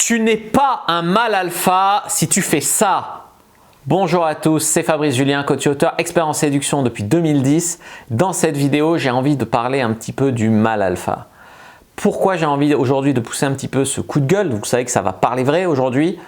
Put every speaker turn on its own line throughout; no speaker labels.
Tu n'es pas un mâle alpha si tu fais ça. Bonjour à tous, c'est Fabrice Julien, coach et auteur, expert en séduction depuis 2010. Dans cette vidéo, j'ai envie de parler un petit peu du mâle alpha. Pourquoi j'ai envie aujourd'hui de pousser un petit peu ce coup de gueule? Vous savez que ça va parler vrai aujourd'hui.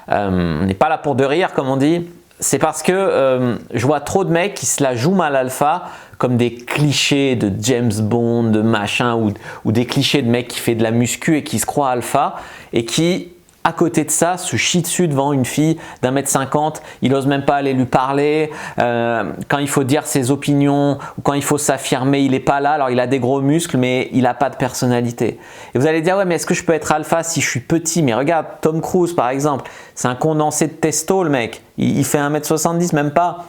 On n'est pas là pour de rire, comme on dit. C'est parce que je vois trop de mecs qui se la jouent mâle alpha comme des clichés de James Bond, de machin, ou des clichés de mecs qui fait de la muscu et qui se croient alpha et qui, à côté de ça, se chie dessus devant une fille d'1,50 m. Il n'ose même pas aller lui parler. Quand il faut dire ses opinions ou quand il faut s'affirmer, il n'est pas là. Alors, il a des gros muscles, mais il n'a pas de personnalité. Et vous allez dire, ouais, mais est-ce que je peux être alpha si je suis petit? Mais regarde, Tom Cruise, par exemple, c'est un condensé de testo, le mec. Il fait 1,70 m, même pas.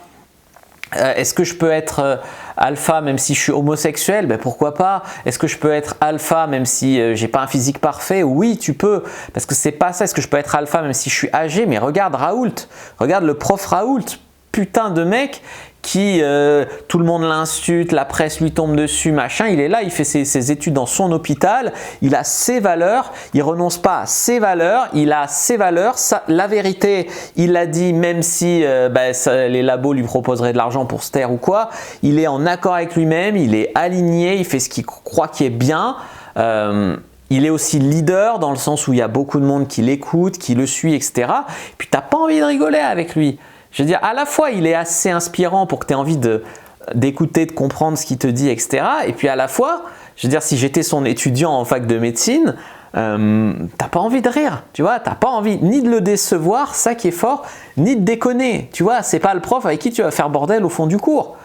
Est-ce que je peux être alpha même si je suis homosexuel? Ben pourquoi pas? Est-ce que je peux être alpha même si j'ai pas un physique parfait? Oui, tu peux, parce que c'est pas ça. Est-ce que je peux être alpha même si je suis âgé? Mais regarde Raoult, regarde le prof Raoult, putain de mec qui tout le monde l'insulte, la presse lui tombe dessus, machin. Il est là, il fait ses études dans son hôpital, il a ses valeurs, il renonce pas à ses valeurs, il a ses valeurs. Ça, la vérité, il l'a dit, même si les labos lui proposeraient de l'argent pour se taire ou quoi, il est en accord avec lui-même, il est aligné, il fait ce qu'il croit qui est bien. Il est aussi leader dans le sens où il y a beaucoup de monde qui l'écoute, qui le suit, etc. Et puis tu n'as pas envie de rigoler avec lui. Je veux dire, à la fois, il est assez inspirant pour que tu aies envie d'écouter, de comprendre ce qu'il te dit, etc. Et puis à la fois, je veux dire, si j'étais son étudiant en fac de médecine, t'as pas envie de rire, tu vois, t'as pas envie ni de le décevoir, ça qui est fort, ni de déconner, tu vois, c'est pas le prof avec qui tu vas faire bordel au fond du cours.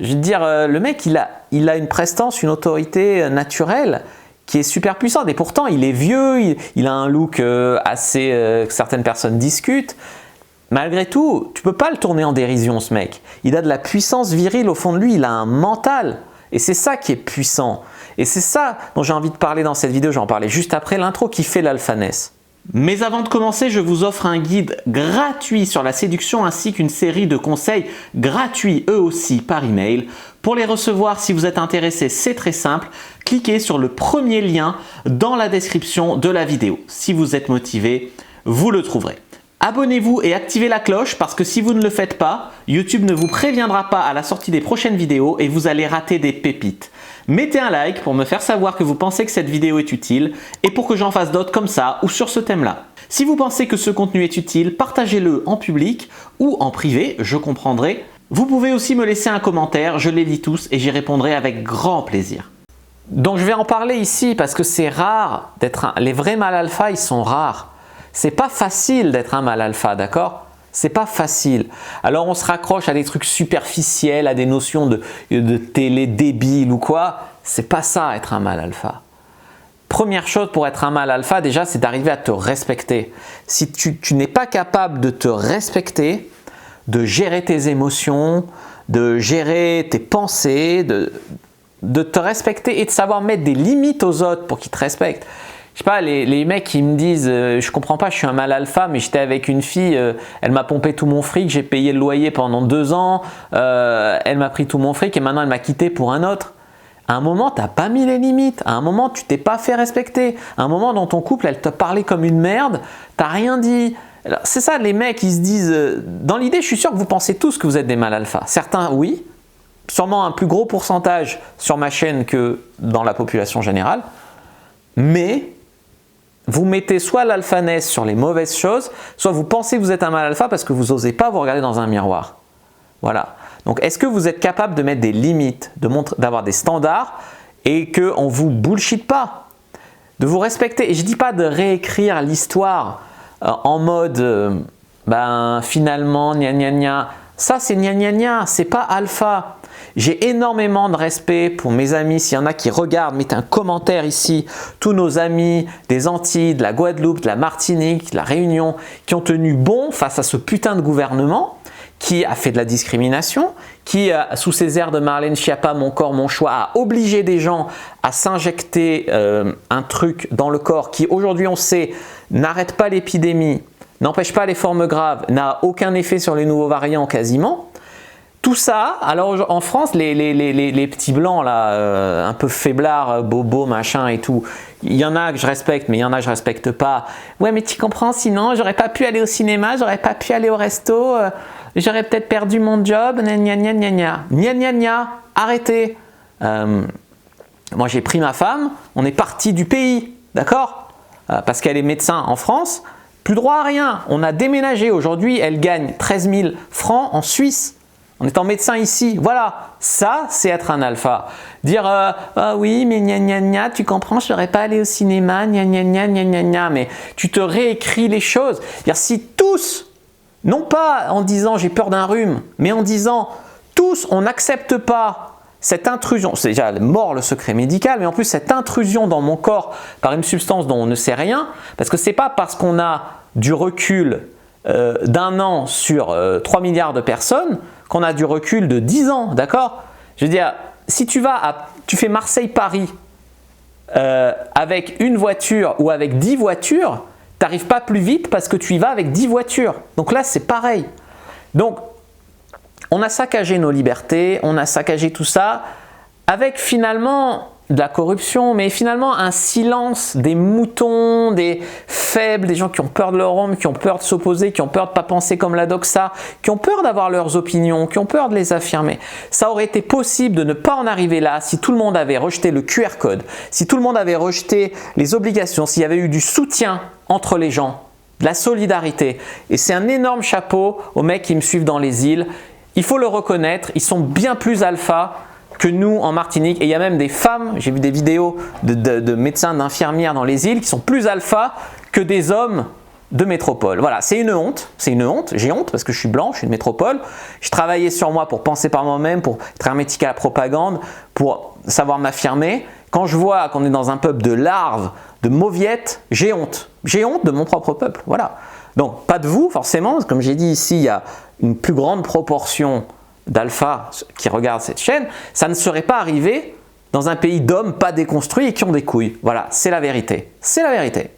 Je veux dire, le mec, il a une prestance, une autorité naturelle qui est super puissante. Et pourtant, il est vieux, il a un look assez que certaines personnes discutent. Malgré tout, tu peux pas le tourner en dérision, ce mec. Il a de la puissance virile au fond de lui, il a un mental. Et c'est ça qui est puissant. Et c'est ça dont j'ai envie de parler dans cette vidéo. J'en parlais juste après l'intro qui fait l'alphaness. Mais avant de commencer, je vous offre un guide gratuit sur la séduction ainsi qu'une série de conseils gratuits, eux aussi, par email. Pour les recevoir, si vous êtes intéressé, c'est très simple. Cliquez sur le premier lien dans la description de la vidéo. Si vous êtes motivé, vous le trouverez. Abonnez-vous et activez la cloche parce que si vous ne le faites pas, YouTube ne vous préviendra pas à la sortie des prochaines vidéos et vous allez rater des pépites. Mettez un like pour me faire savoir que vous pensez que cette vidéo est utile et pour que j'en fasse d'autres comme ça ou sur ce thème-là. Si vous pensez que ce contenu est utile, partagez-le en public ou en privé, je comprendrai. Vous pouvez aussi me laisser un commentaire, je les lis tous et j'y répondrai avec grand plaisir. Donc je vais en parler ici parce que c'est rare d'être les vrais mâles alpha, ils sont rares. C'est pas facile d'être un mâle alpha, d'accord? C'est pas facile. Alors on se raccroche à des trucs superficiels, à des notions de télé débile ou quoi. C'est pas ça être un mâle alpha. Première chose pour être un mâle alpha, déjà, c'est d'arriver à te respecter. Si tu n'es pas capable de te respecter, de gérer tes émotions, de gérer tes pensées, de te respecter et de savoir mettre des limites aux autres pour qu'ils te respectent. Je sais pas, les mecs qui me disent je comprends pas, je suis un mâle alpha, mais j'étais avec une fille, elle m'a pompé tout mon fric, j'ai payé le loyer pendant 2 ans, elle m'a pris tout mon fric et maintenant elle m'a quitté pour un autre. À un moment, tu n'as pas mis les limites, à un moment, tu t'es pas fait respecter, à un moment dans ton couple, elle te parlait comme une merde, tu n'as rien dit. C'est ça, les mecs, ils se disent, dans l'idée, je suis sûr que vous pensez tous que vous êtes des mâles alpha. Certains, oui, sûrement un plus gros pourcentage sur ma chaîne que dans la population générale, mais vous mettez soit l'alphaness sur les mauvaises choses, soit vous pensez que vous êtes un mâle alpha parce que vous n'osez pas vous regarder dans un miroir. Voilà. Donc, est-ce que vous êtes capable de mettre des limites, d'avoir des standards et qu'on ne vous bullshit pas, de vous respecter? Et je ne dis pas de réécrire l'histoire en mode finalement, gna gna gna. Ça, c'est gna gna gna, c'est pas alpha. J'ai énormément de respect pour mes amis. S'il y en a qui regardent, mettez un commentaire ici. Tous nos amis des Antilles, de la Guadeloupe, de la Martinique, de la Réunion, qui ont tenu bon face à ce putain de gouvernement qui a fait de la discrimination, qui, sous ses airs de Marlène Schiappa, mon corps, mon choix, a obligé des gens à s'injecter un truc dans le corps qui, aujourd'hui, on sait, n'arrête pas l'épidémie, n'empêche pas les formes graves, n'a aucun effet sur les nouveaux variants quasiment. Tout ça, alors en France, les petits blancs là, un peu faiblards, bobos, machin et tout, il y en a que je respecte, mais il y en a que je respecte pas. Ouais, mais tu comprends, sinon j'aurais pas pu aller au cinéma, j'aurais pas pu aller au resto, j'aurais peut-être perdu mon job, gna gna gna gna gna. Gna gna gna, arrêtez. Moi j'ai pris ma femme, on est parti du pays, d'accord, parce qu'elle est médecin en France, plus droit à rien. On a déménagé, aujourd'hui elle gagne 13 000 francs en Suisse. En étant médecin ici, voilà, ça c'est être un alpha. Dire ah oui mais gna gna gna, tu comprends, je serais pas allé au cinéma, gna gna gna gna gna gna, mais tu te réécris les choses. Dire si tous, non pas en disant j'ai peur d'un rhume, mais en disant tous on n'accepte pas cette intrusion, c'est déjà mort le secret médical, mais en plus cette intrusion dans mon corps par une substance dont on ne sait rien, parce que c'est pas parce qu'on a du recul d'un an sur 3 milliards de personnes qu'on a du recul de 10 ans, d'accord? Je veux dire, si tu fais Marseille-Paris avec une voiture ou avec 10 voitures, tu n'arrives pas plus vite parce que tu y vas avec 10 voitures. Donc là, c'est pareil. Donc, on a saccagé nos libertés, on a saccagé tout ça avec finalement de la corruption, mais finalement un silence des moutons, des faibles, des gens qui ont peur de leur ombre, qui ont peur de s'opposer, qui ont peur de ne pas penser comme la doxa, qui ont peur d'avoir leurs opinions, qui ont peur de les affirmer. Ça aurait été possible de ne pas en arriver là si tout le monde avait rejeté le QR code, si tout le monde avait rejeté les obligations, s'il y avait eu du soutien entre les gens, de la solidarité. Et c'est un énorme chapeau aux mecs qui me suivent dans les îles. Il faut le reconnaître, ils sont bien plus alpha que nous en Martinique, et il y a même des femmes, j'ai vu des vidéos de médecins, d'infirmières dans les îles qui sont plus alpha que des hommes de métropole. Voilà, c'est une honte, j'ai honte parce que je suis blanc, je suis de métropole, je travaillais sur moi pour penser par moi-même, pour être hermétique à la propagande, pour savoir m'affirmer. Quand je vois qu'on est dans un peuple de larves, de mauviettes, j'ai honte de mon propre peuple, voilà. Donc pas de vous forcément, comme j'ai dit ici, il y a une plus grande proportion d'alpha qui regardent cette chaîne, ça ne serait pas arrivé dans un pays d'hommes pas déconstruits et qui ont des couilles. Voilà, c'est la vérité. C'est la vérité.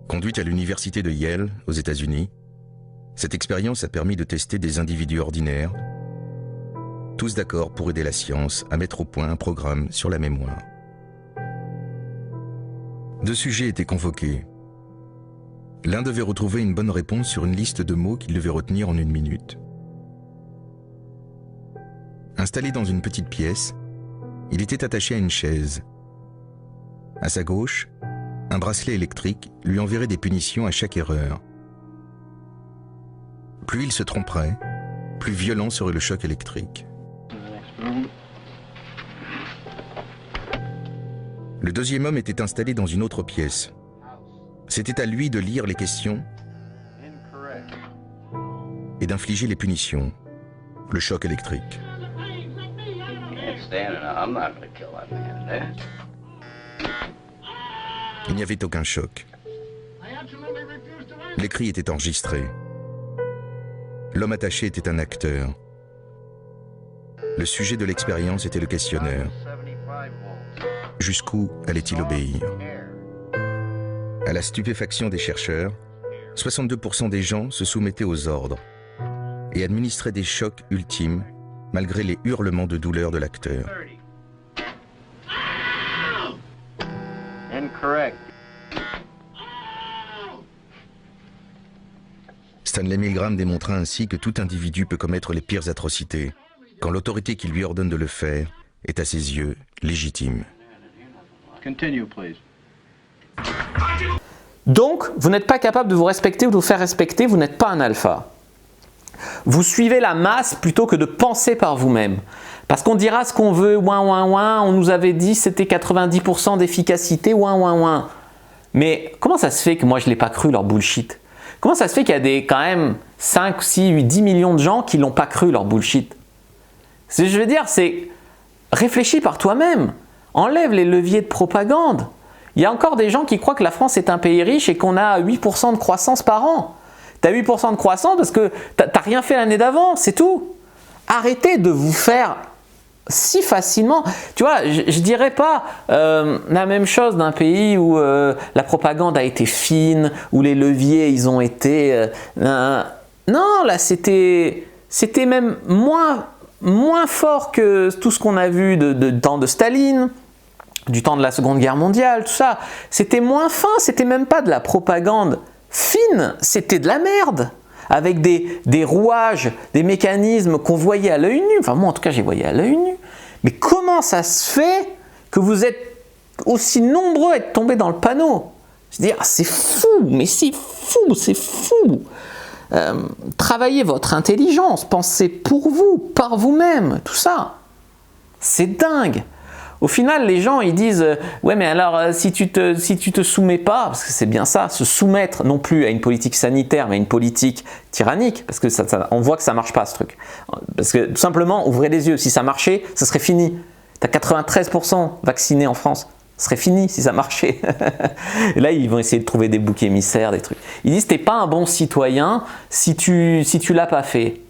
Conduite à l'université de Yale, aux États-Unis, cette expérience a permis de tester des individus ordinaires, tous d'accord pour aider la science à mettre au point un programme sur la mémoire. 2 sujets étaient convoqués. L'un devait retrouver une bonne réponse sur une liste de mots qu'il devait retenir en 1 minute. Installé dans une petite pièce, il était attaché à une chaise. À sa gauche, un bracelet électrique lui enverrait des punitions à chaque erreur. Plus il se tromperait, plus violent serait le choc électrique. Le deuxième homme était installé dans une autre pièce. C'était à lui de lire les questions et d'infliger les punitions, le choc électrique. Il n'y avait aucun choc. Les cris étaient enregistrés. L'homme attaché était un acteur. Le sujet de l'expérience était le questionnaire. Jusqu'où allait-il obéir ? À la stupéfaction des chercheurs, 62% des gens se soumettaient aux ordres et administraient des chocs ultimes malgré les hurlements de douleur de l'acteur. Stanley Milgram démontra ainsi que tout individu peut commettre les pires atrocités quand l'autorité qui lui ordonne de le faire est à ses yeux légitime.
Continue, please.
Donc, vous n'êtes pas capable de vous respecter ou de vous faire respecter, vous n'êtes pas un alpha. Vous suivez la masse plutôt que de penser par vous-même. Parce qu'on dira ce qu'on veut, ouin, ouin, ouin, on nous avait dit c'était 90% d'efficacité, ouin, ouin, ouin. Mais comment ça se fait que moi je ne l'ai pas cru leur bullshit? Comment ça se fait qu'il y a quand même 5, 6, 8, 10 millions de gens qui ne l'ont pas cru leur bullshit? Ce que je veux dire, c'est réfléchis par toi-même. Enlève les leviers de propagande. Il y a encore des gens qui croient que la France est un pays riche et qu'on a 8% de croissance par an. Tu as 8% de croissance parce que tu n'as rien fait l'année d'avant, c'est tout. Arrêtez de vous faire si facilement. Tu vois, je dirais pas la même chose d'un pays où la propagande a été fine, où les leviers ils ont été... non, là c'était même moins fort que tout ce qu'on a vu du temps de Staline, du temps de la Seconde Guerre mondiale, tout ça. C'était moins fin, c'était même pas de la propagande fine, c'était de la merde. Avec des rouages, des mécanismes qu'on voyait à l'œil nu. Enfin, moi, en tout cas, j'ai voyé à l'œil nu. Mais comment ça se fait que vous êtes aussi nombreux à être tombés dans le panneau? Je veux dire, c'est fou, mais c'est fou, c'est fou. Travaillez votre intelligence, pensez pour vous, par vous-même, tout ça. C'est dingue. Au final, les gens, ils disent « Ouais, mais alors, si tu te soumets pas, parce que c'est bien ça, se soumettre non plus à une politique sanitaire, mais à une politique tyrannique, parce que on voit que ça marche pas, ce truc. Parce que, tout simplement, ouvrez les yeux. Si ça marchait, ça serait fini. Tu as 93% vaccinés en France. Ce serait fini si ça marchait. Et là, ils vont essayer de trouver des boucs émissaires, des trucs. Ils disent « T'es pas un bon citoyen si tu l'as pas fait. »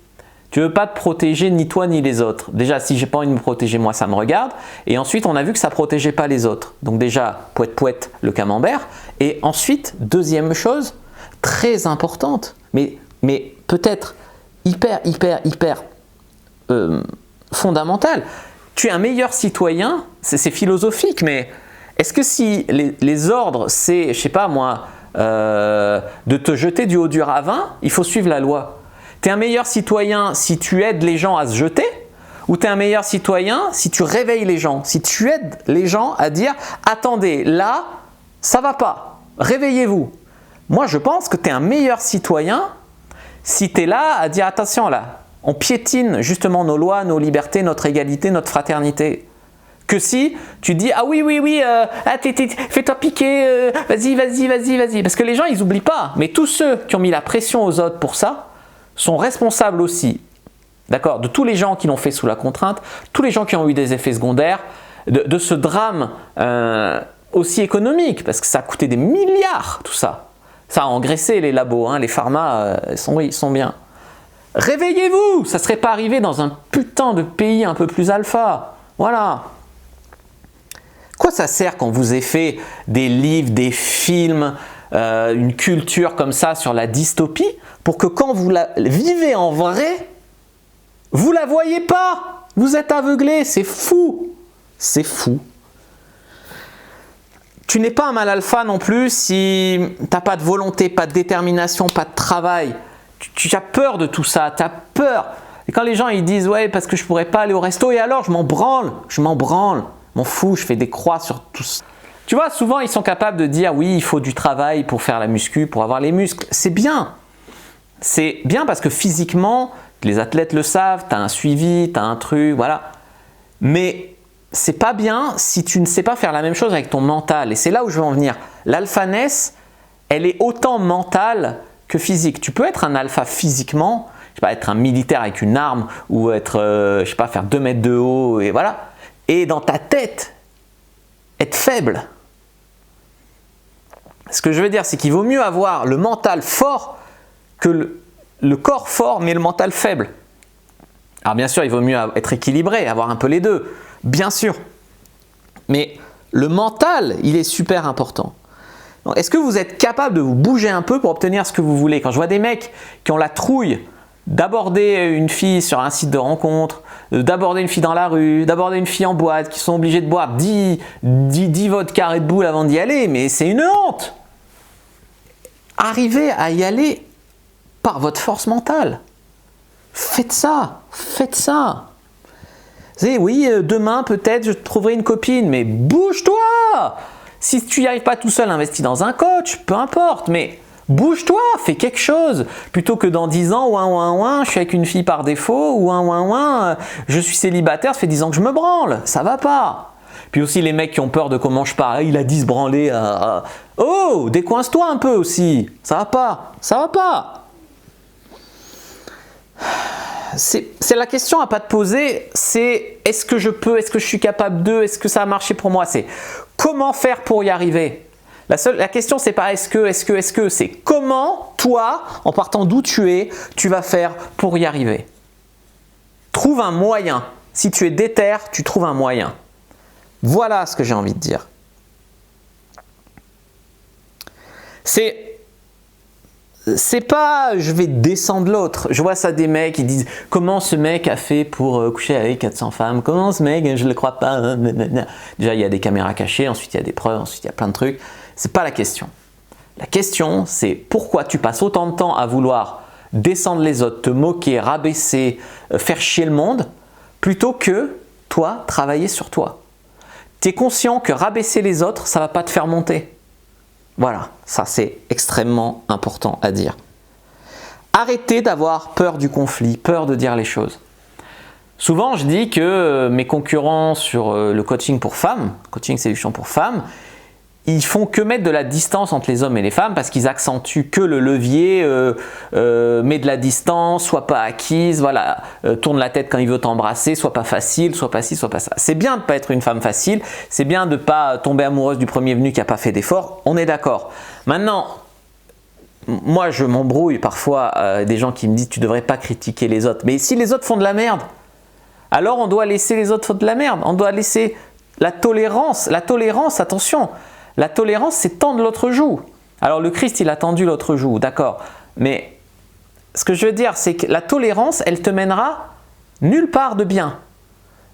Tu veux pas te protéger ni toi ni les autres. Déjà, si j'ai pas envie de me protéger, moi, ça me regarde. Et ensuite, on a vu que ça protégeait pas les autres. Donc déjà, poète, le camembert. Et ensuite, deuxième chose, très importante, mais peut-être hyper fondamentale. Tu es un meilleur citoyen, c'est philosophique, mais est-ce que si les ordres, c'est, je sais pas moi, de te jeter du haut du ravin, il faut suivre la loi? Tu es un meilleur citoyen si tu aides les gens à se jeter, ou tu es un meilleur citoyen si tu réveilles les gens, si tu aides les gens à dire « Attendez, là, ça va pas, réveillez-vous ». Moi, je pense que tu es un meilleur citoyen si tu es là à dire « Attention là, on piétine justement nos lois, nos libertés, notre égalité, notre fraternité ». Que si tu dis « Ah oui, fais-toi piquer, vas-y ». Parce que les gens, ils n'oublient pas, mais tous ceux qui ont mis la pression aux autres pour ça, sont responsables aussi, d'accord, de tous les gens qui l'ont fait sous la contrainte, tous les gens qui ont eu des effets secondaires, de ce drame aussi économique, parce que ça a coûté des milliards, tout ça. Ça a engraissé les labos, hein, les pharma, ils sont bien. Réveillez-vous, ça ne serait pas arrivé dans un putain de pays un peu plus alpha. Voilà. Quoi ça sert quand vous avez fait des livres, des films, une culture comme ça sur la dystopie, pour que quand vous la vivez en vrai, vous la voyez pas, vous êtes aveuglé, c'est fou, c'est fou. Tu n'es pas un mal alpha non plus si tu n'as pas de volonté, pas de détermination, pas de travail. Tu as peur de tout ça, tu as peur. Et quand les gens ils disent « Ouais, parce que je pourrais pas aller au resto, et alors je m'en branle, m'en fous, je fais des croix sur tout ça. » Tu vois, souvent ils sont capables de dire « Oui, il faut du travail pour faire la muscu, pour avoir les muscles. » C'est bien. C'est bien parce que physiquement, les athlètes le savent, tu as un suivi, tu as un truc, voilà. Mais c'est pas bien si tu ne sais pas faire la même chose avec ton mental. Et c'est là où je veux en venir. L'alphaness, elle est autant mentale que physique. Tu peux être un alpha physiquement, je sais pas, être un militaire avec une arme ou être, je sais pas, faire 2 mètres de haut et voilà. Et dans ta tête, être faible. Ce que je veux dire, c'est qu'il vaut mieux avoir le mental fort que le corps fort mais le mental faible. Alors bien sûr, il vaut mieux être équilibré, avoir un peu les deux, bien sûr. Mais le mental, il est super important. Est-ce que vous êtes capable de vous bouger un peu pour obtenir ce que vous voulez? Quand je vois des mecs qui ont la trouille d'aborder une fille sur un site de rencontre, d'aborder une fille dans la rue, d'aborder une fille en boîte, qui sont obligés de boire 10 vodka Red Bull avant d'y aller, mais c'est une honte! Arrivez à y aller par votre force mentale. Faites ça, faites ça. Vous savez, oui, demain peut-être je trouverai une copine, mais bouge-toi. Si tu n'y arrives pas tout seul, investis dans un coach, peu importe, mais bouge-toi, fais quelque chose. Plutôt que dans 10 ans, je suis avec une fille par défaut, ou je suis célibataire, ça fait 10 ans que je me branle, ça va pas. Puis aussi les mecs qui ont peur de comment je parle, il a dit se branler. Oh, décoince-toi un peu aussi, ça va pas, ça va pas. C'est la question à pas te poser, c'est est-ce que je peux, est-ce que je suis capable de, est-ce que ça a marché pour moi, c'est comment faire pour y arriver. La question c'est pas est-ce que, c'est comment toi, en partant d'où tu es, tu vas faire pour y arriver. Trouve un moyen. Si tu es déter, tu trouves un moyen. Voilà ce que j'ai envie de dire. C'est pas je vais descendre l'autre. Je vois ça des mecs qui disent comment ce mec a fait pour coucher avec 400 femmes, comment ce mec, je le crois pas. Déjà il y a des caméras cachées, ensuite il y a des preuves, ensuite il y a plein de trucs. C'est pas la question. La question c'est pourquoi tu passes autant de temps à vouloir descendre les autres, te moquer, rabaisser, faire chier le monde, plutôt que toi travailler sur toi. Tu es conscient que rabaisser les autres, ça va pas te faire monter. Voilà, ça c'est extrêmement important à dire. Arrêtez d'avoir peur du conflit, peur de dire les choses. Souvent, je dis que mes concurrents sur le coaching pour femmes, coaching séduction pour femmes, ils font que mettre de la distance entre les hommes et les femmes parce qu'ils accentuent que le levier, met de la distance, soit pas acquise, voilà, tourne la tête quand il veut t'embrasser, soit pas facile, soit pas ci, soit pas ça. C'est bien de ne pas être une femme facile, c'est bien de ne pas tomber amoureuse du premier venu qui n'a pas fait d'effort, on est d'accord. Maintenant, moi je m'embrouille parfois des gens qui me disent tu ne devrais pas critiquer les autres. Mais si les autres font de la merde, alors on doit laisser les autres faire de la merde, on doit laisser la tolérance. La tolérance, attention, la tolérance, c'est tendre l'autre joue. Alors le Christ, il a tendu l'autre joue, d'accord. Mais ce que je veux dire, c'est que la tolérance, elle te mènera nulle part de bien.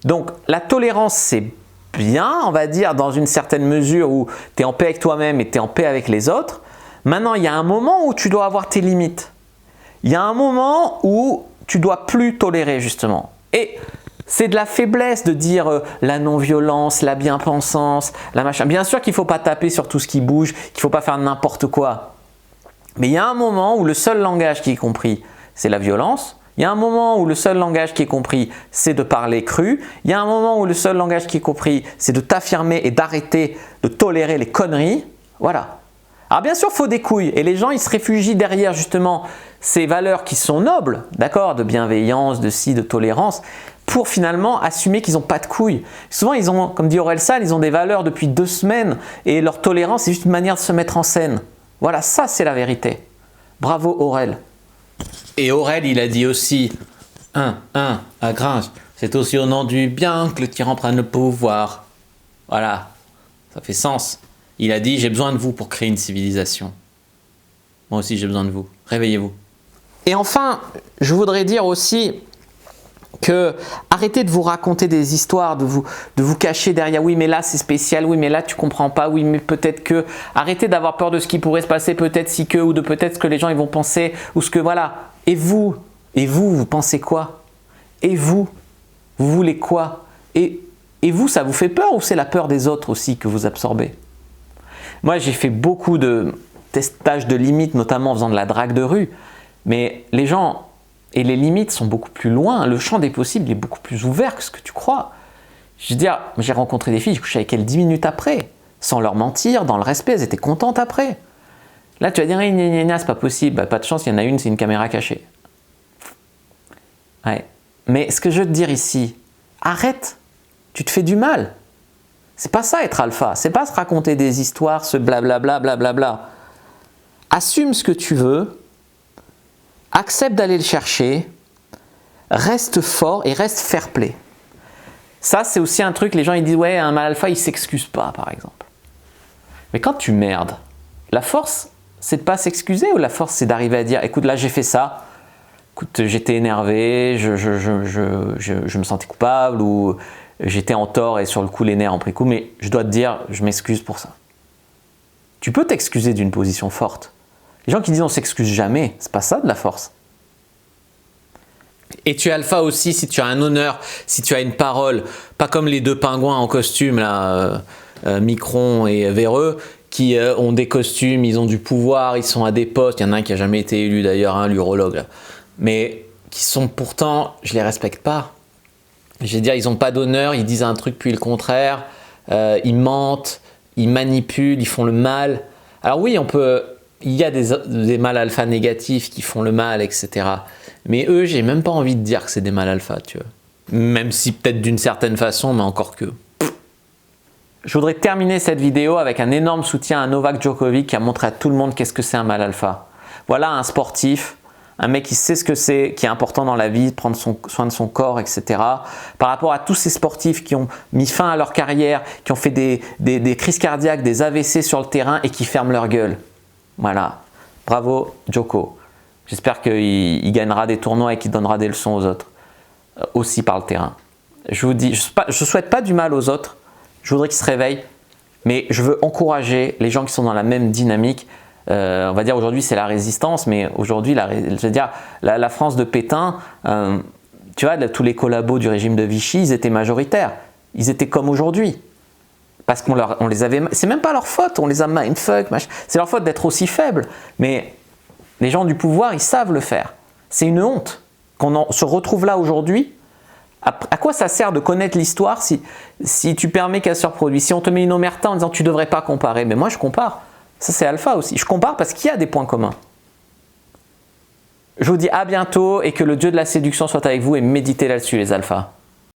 Donc la tolérance, c'est bien, on va dire, dans une certaine mesure où tu es en paix avec toi-même et tu es en paix avec les autres. Maintenant, il y a un moment où tu dois avoir tes limites. Il y a un moment où tu dois plus tolérer, justement. Et c'est de la faiblesse de dire la non-violence, la bien-pensance, la machin. Bien sûr qu'il ne faut pas taper sur tout ce qui bouge, qu'il ne faut pas faire n'importe quoi. Mais il y a un moment où le seul langage qui est compris, c'est la violence. Il y a un moment où le seul langage qui est compris, c'est de parler cru. Il y a un moment où le seul langage qui est compris, c'est de t'affirmer et d'arrêter de tolérer les conneries. Voilà. Alors bien sûr, il faut des couilles. Et les gens, ils se réfugient derrière justement ces valeurs qui sont nobles, d'accord, de bienveillance, de ci, de tolérance, pour finalement assumer qu'ils n'ont pas de couilles. Souvent, ils ont, comme dit Aurel San, ils ont des valeurs depuis 2 semaines et leur tolérance, c'est juste une manière de se mettre en scène. Voilà, ça c'est la vérité. Bravo Aurel. Et Aurel, il a dit aussi, à Gringe, c'est aussi au nom du bien que le tyran prenne le pouvoir. Voilà, ça fait sens. Il a dit, j'ai besoin de vous pour créer une civilisation. Moi aussi, j'ai besoin de vous. Réveillez-vous. Et enfin, je voudrais dire aussi que arrêtez de vous raconter des histoires, de vous cacher derrière oui mais là c'est spécial, oui mais là tu comprends pas, oui mais peut-être que, arrêtez d'avoir peur de ce qui pourrait se passer, peut-être si que, ou de peut-être ce que les gens ils vont penser, ou ce que voilà. Et vous pensez quoi? Et vous voulez quoi? Et vous, ça vous fait peur ou c'est la peur des autres aussi que vous absorbez? Moi j'ai fait beaucoup de testage de limites, notamment en faisant de la drague de rue, mais les gens et les limites sont beaucoup plus loin, le champ des possibles est beaucoup plus ouvert que ce que tu crois. Je veux dire, j'ai rencontré des filles, j'ai couché avec elles 10 minutes après, sans leur mentir, dans le respect, elles étaient contentes après. Là tu vas dire, c'est pas possible, bah, pas de chance, il y en a une, c'est une caméra cachée. Ouais. Mais ce que je veux te dire ici, arrête, tu te fais du mal. C'est pas ça être alpha, c'est pas se raconter des histoires, ce blablabla, blablabla. Assume ce que tu veux, accepte d'aller le chercher, reste fort et reste fair play. Ça, c'est aussi un truc, les gens ils disent ouais, un mâle alpha il s'excuse pas par exemple. Mais quand tu merdes, la force c'est de pas s'excuser ou la force c'est d'arriver à dire écoute là j'ai fait ça, écoute j'étais énervé, je me sentais coupable ou j'étais en tort et sur le coup les nerfs ont pris coup, mais je dois te dire je m'excuse pour ça. Tu peux t'excuser d'une position forte. Les gens qui disent on s'excuse jamais, c'est pas ça de la force. Et tu es alpha aussi si tu as un honneur, si tu as une parole, pas comme les 2 pingouins en costume, là, Micron et Véreux, qui ont des costumes, ils ont du pouvoir, ils sont à des postes, il y en a un qui n'a jamais été élu d'ailleurs, hein, l'urologue, mais qui sont pourtant, je les respecte pas. Je veux dire, ils n'ont pas d'honneur, ils disent un truc puis le contraire, ils mentent, ils manipulent, ils font le mal. Alors oui, il y a des mâles alpha négatifs qui font le mal, etc. Mais eux, j'ai même pas envie de dire que c'est des mâles alpha, tu vois. Même si peut-être d'une certaine façon, mais encore que. Je voudrais terminer cette vidéo avec un énorme soutien à Novak Djokovic qui a montré à tout le monde qu'est-ce que c'est un mâle alpha. Voilà un sportif, un mec qui sait ce que c'est, qui est important dans la vie, prendre soin de son corps, etc. Par rapport à tous ces sportifs qui ont mis fin à leur carrière, qui ont fait des crises cardiaques, des AVC sur le terrain et qui ferment leur gueule. Voilà. Bravo, Djoko. J'espère qu'il gagnera des tournois et qu'il donnera des leçons aux autres, aussi par le terrain. Je vous dis, je ne souhaite pas du mal aux autres, je voudrais qu'ils se réveillent, mais je veux encourager les gens qui sont dans la même dynamique. On va dire aujourd'hui c'est la résistance, mais aujourd'hui, je veux dire, la France de Pétain, tu vois, tous les collabos du régime de Vichy, ils étaient majoritaires. Ils étaient comme aujourd'hui. Parce qu'on les avait... C'est même pas leur faute, on les a mindfuck, c'est leur faute d'être aussi faibles. Mais les gens du pouvoir, ils savent le faire. C'est une honte qu'on se retrouve là aujourd'hui. À quoi ça sert de connaître l'histoire si tu permets qu'elle se reproduise? Si on te met une omerta en disant tu ne devrais pas comparer, mais moi je compare. Ça c'est alpha aussi. Je compare parce qu'il y a des points communs. Je vous dis à bientôt et que le dieu de la séduction soit avec vous et méditez là-dessus les alphas.